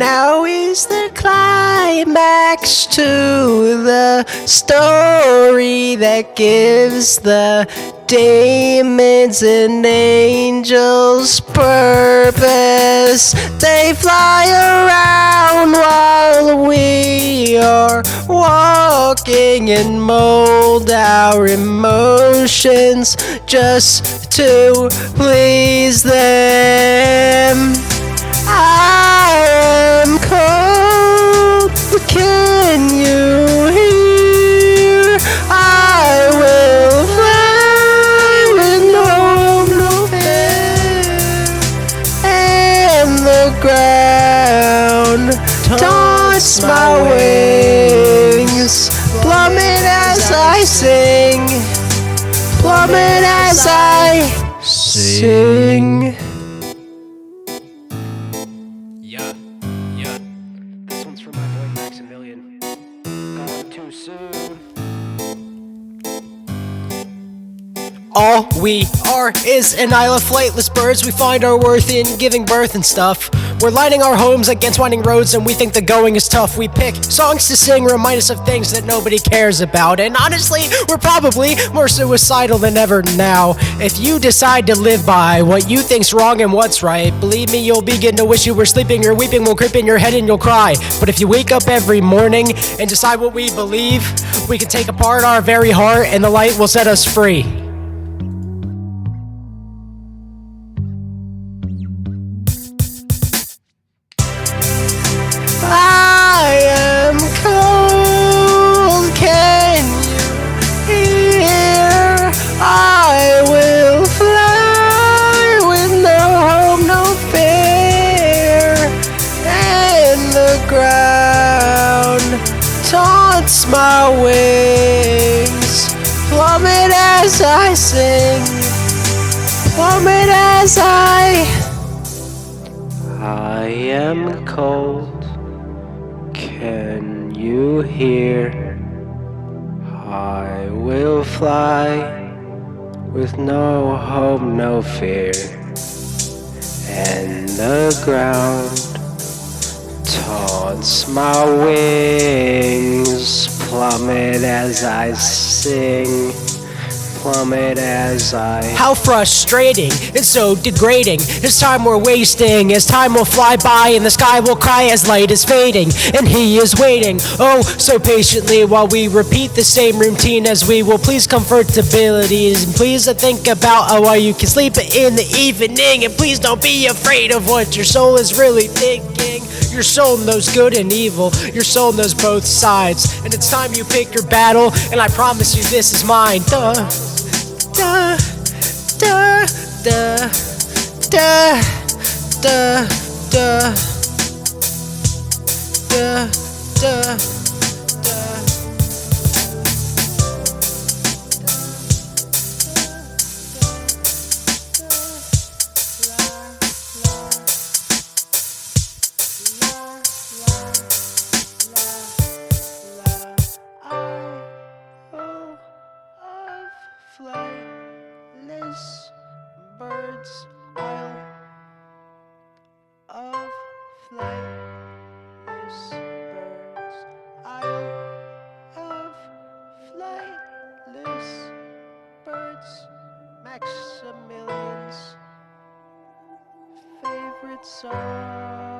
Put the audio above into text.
now is the climax to the story that gives the demons and angels purpose. They fly around while we are walking and mold our emotions just to please them. I am cold, but can you hear? I will fly with no fear, and the ground taunts my wings, plummet as I sing, plummet as I sing. Yeah. This one's for my boy Maximilian. Gone too soon. All we are is an isle of flightless birds. We find our worth in giving birth and stuff. We're lining our homes against winding roads, and we think the going is tough. We pick songs to sing, remind us of things that nobody cares about. And honestly, we're probably more suicidal than ever now. If you decide to live by what you think's wrong and what's right, believe me, you'll begin to wish you were sleeping. Your weeping will creep in your head and you'll cry. But if you wake up every morning and decide what we believe, we can take apart our very heart and the light will set us free. I am cold, can you hear? I will fly with no hope, no fear, and the ground taunts my wings, plummet as I sing, plummet as I am cold. Can you hear? I will fly with no hope, no fear, and the ground taunts my wings, plummet as I sing, plummet as I... How frustrating and so degrading. As time we're wasting, as time will fly by and the sky will cry as light is fading, and he is waiting, oh so patiently, while we repeat the same routine as we will please comfortabilities, and please think about how you can sleep in the evening, and please don't be afraid of what your soul is really thinking. Your soul knows good and evil, your soul knows both sides, and it's time you pick your battle, and I promise you this is mine. Duh, duh, duh, duh, duh, duh, duh, duh, duh, duh. Flightless birds, isle of flightless birds, isle of flightless birds, Maximilian's favorite song.